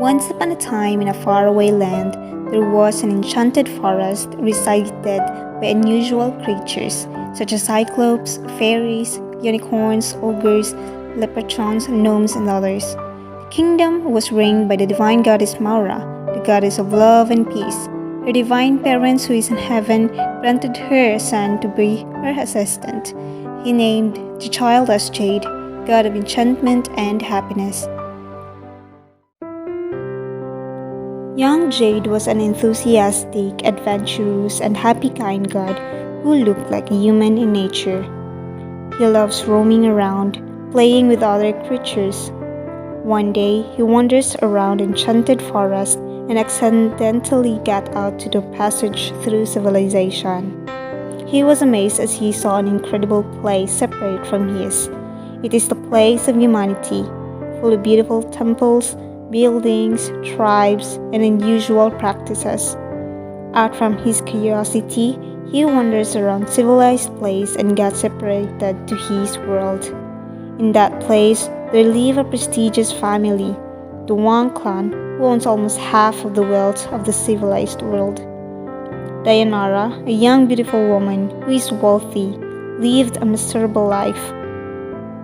Once upon a time, in a faraway land, there was an enchanted forest resided by unusual creatures such as cyclopes, fairies, unicorns, ogres, leprechauns, gnomes, and others. The kingdom was reigned by the divine goddess Maura, the goddess of love and peace. Her divine parents, who is in heaven, granted her a son to be her assistant. He named the child as Jade, god of enchantment and happiness. Young Jade was an enthusiastic, adventurous, and happy kind god who looked like a human in nature. He loves roaming around, playing with other creatures. One day, he wanders around enchanted forest and accidentally got out to the passage through civilization. He was amazed as he saw an incredible place separate from his. It is the place of humanity, full of beautiful temples, buildings, tribes, and unusual practices. Out from his curiosity, he wanders around civilized place and got separated to his world. In that place, there lived a prestigious family, the Wang clan, who owns almost half of the wealth of the civilized world. Dianarah, a young beautiful woman who is wealthy, lived a miserable life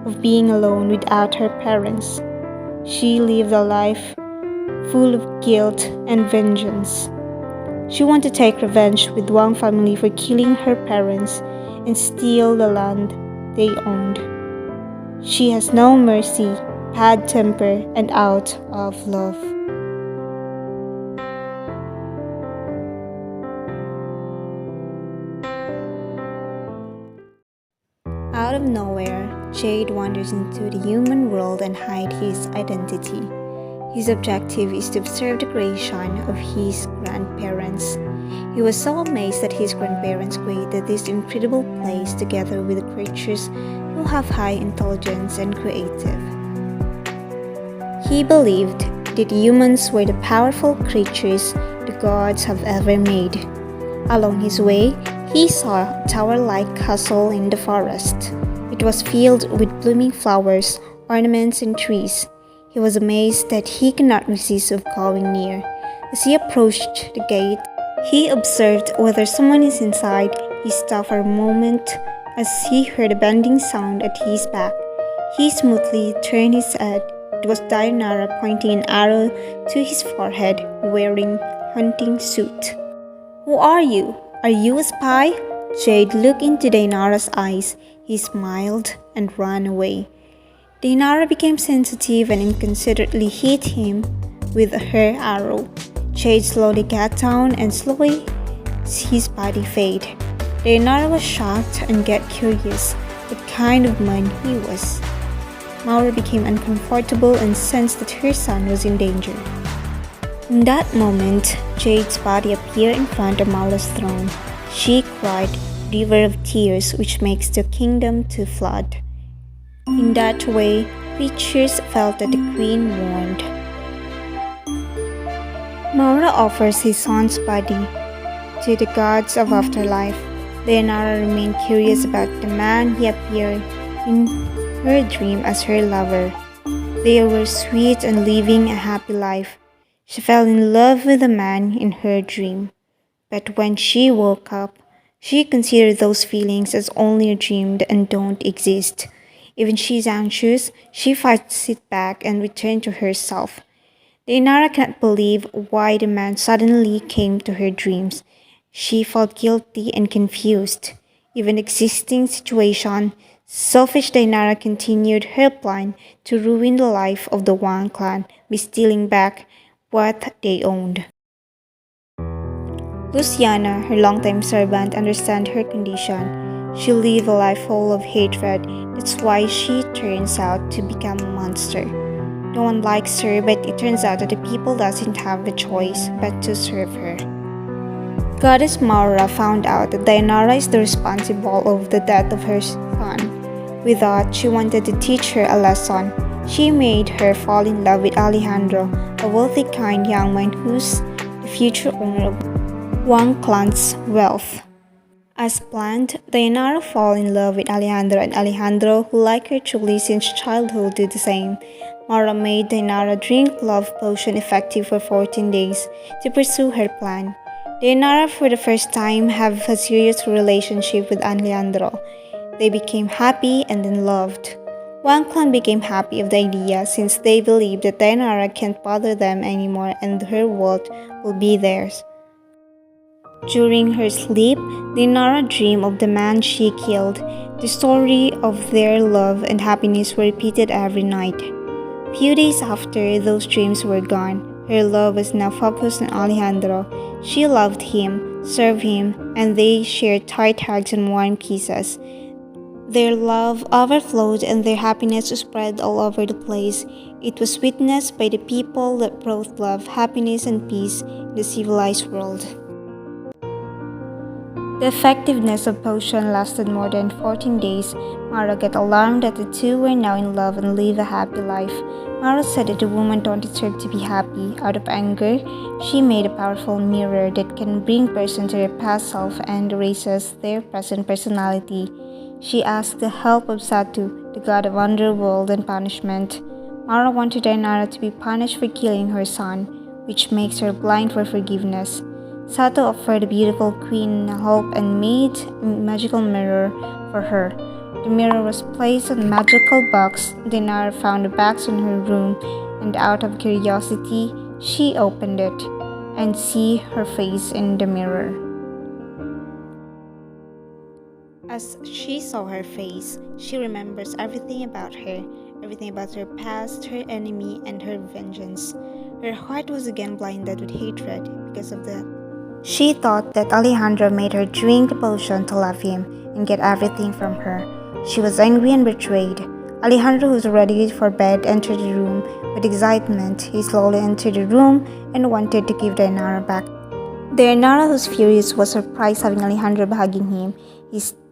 of being alone without her parents. She lived a life full of guilt and vengeance. She wanted to take revenge with Wang family for killing her parents and steal the land they owned. She has no mercy, bad temper, and out of love. Out of nowhere, Jade wanders into the human world and hides his identity. His objective is to observe the creation of his grandparents. He was so amazed that his grandparents created this incredible place together with the creatures who have high intelligence and creative. He believed that humans were the powerful creatures the gods have ever made. Along his way, he saw a tower-like castle in the forest. It was filled with blooming flowers, ornaments, and trees. He was amazed that he could not resist of going near. As he approached the gate, he observed whether someone is inside. He stopped for a moment as he heard a bending sound at his back. He smoothly turned his head. It was Dianarah pointing an arrow to his forehead, wearing a hunting suit. "Who are you? Are you a spy?" Jade looked into Dianarah's eyes. He smiled and ran away. Dianarah became sensitive and inconsiderately hit him with her arrow. Jade slowly got down and slowly his body faded. Dianarah was shocked and got curious what kind of man he was. Maura became uncomfortable and sensed that her son was in danger. In that moment, Jade's body appeared in front of Maura's throne. She cried, "River of tears," which makes the kingdom to flood. In that way, creatures felt that the queen mourned. Maura offers his son's body to the gods of afterlife. Dianarah remained curious about the man he appeared in her dream as her lover. They were sweet and living a happy life. She fell in love with the man in her dream. But when she woke up, she considered those feelings as only a dream and don't exist. Even she's anxious, she fights it back and returns to herself. Dianarah cannot believe why the man suddenly came to her dreams. She felt guilty and confused. Even existing situation, selfish Dianarah continued her plan to ruin the life of the Wang clan by stealing back what they owned. Luciana, her longtime servant, understands her condition. She lived a life full of hatred. That's why she turns out to become a monster. No one likes her, but it turns out that the people doesn't have a choice but to serve her. Goddess Maura found out that Dianarah is the responsible of the death of her son. With that, she wanted to teach her a lesson. She made her fall in love with Alejandro, a wealthy, kind young man who's the future owner of Wang clan's wealth. As planned, Dianarah fall in love with Alejandro, and Alejandro, who liked her truly since childhood, did the same. Mara made Dianarah drink love potion effective for 14 days to pursue her plan. Dianarah for the first time have a serious relationship with Alejandro. They became happy and in loved. One clan became happy of the idea since they believed that Dianarah can't bother them anymore and her world will be theirs. During her sleep, Dianarah dreamed of the man she killed. The story of their love and happiness were repeated every night. Few days after those dreams were gone, her love was now focused on Alejandro. She loved him, served him, and they shared tight hugs and warm kisses. Their love overflowed and their happiness spread all over the place. It was witnessed by the people that brought love, happiness, and peace in the civilized world. The effectiveness of potion lasted more than 14 days. Mara got alarmed that the two were now in love and live a happy life. Mara said that the woman don't deserve to be happy. Out of anger, she made a powerful mirror that can bring person to their past self and erases their present personality. She asked the help of Satu, the god of underworld and punishment. Mara wanted Dianarah to be punished for killing her son, which makes her blind for forgiveness. Sato offered the beautiful queen hope and made a magical mirror for her. The mirror was placed in a magical box. Dianarah found the box in her room, and out of curiosity, she opened it and see her face in the mirror. As she saw her face, she remembers everything about her past, her enemy, and her vengeance. Her heart was again blinded with hatred because of that. She thought that Alejandro made her drink the potion to love him and get everything from her. She was angry and betrayed. Alejandro, who was ready for bed, entered the room. With excitement, he slowly entered the room and wanted to give Dianarah back. Dianarah, who was furious, was surprised having Alejandro hugging him.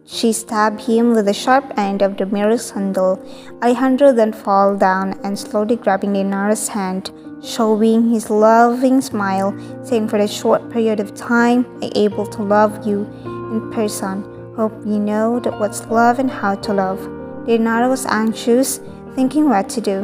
She stabbed him with the sharp end of the mirror's handle. Alejandro then fell down and slowly grabbing Dianarah's hand, showing his loving smile, saying, "For a short period of time, I'm able to love you in person. Hope you know that what's love and how to love." Dianarah was anxious, thinking what to do,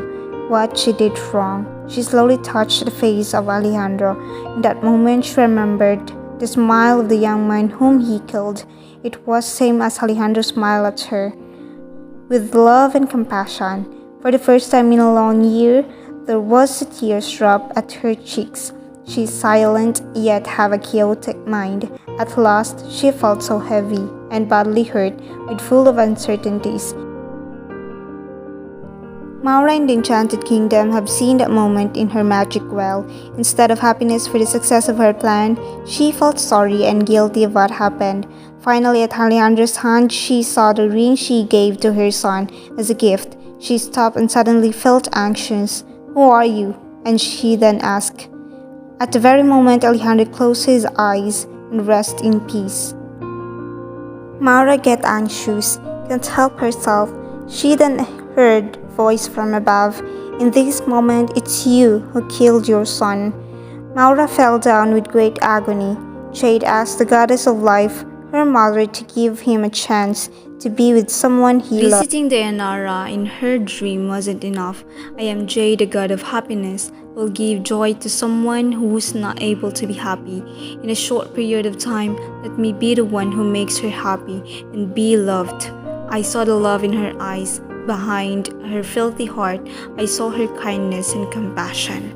what she did wrong. She slowly touched the face of Alejandro. In that moment, she remembered the smile of the young man whom he killed. It was same as Alejandro's smile at her, with love and compassion. For the first time in a long year, there was a tear drop at her cheeks. She is silent, yet have a chaotic mind. At last, she felt so heavy and badly hurt, with full of uncertainties. Maura in the Enchanted Kingdom have seen that moment in her magic well. Instead of happiness for the success of her plan, she felt sorry and guilty of what happened. Finally, at Alejandro's hand, she saw the ring she gave to her son as a gift. She stopped and suddenly felt anxious. "Who are you?" And she then asked. At the very moment, Alejandro closed his eyes and rest in peace. Maura get anxious, can't help herself. She then heard voice from above. "In this moment, it's you who killed your son." Maura fell down with great agony. Jade asked the goddess of life, her mother, to give him a chance to be with someone he loved. Visiting Dianarah in her dream wasn't enough. "I am Jade, the god of happiness, will give joy to someone who's not able to be happy. In a short period of time, let me be the one who makes her happy and be loved." I saw the love in her eyes. Behind her filthy heart, I saw her kindness and compassion.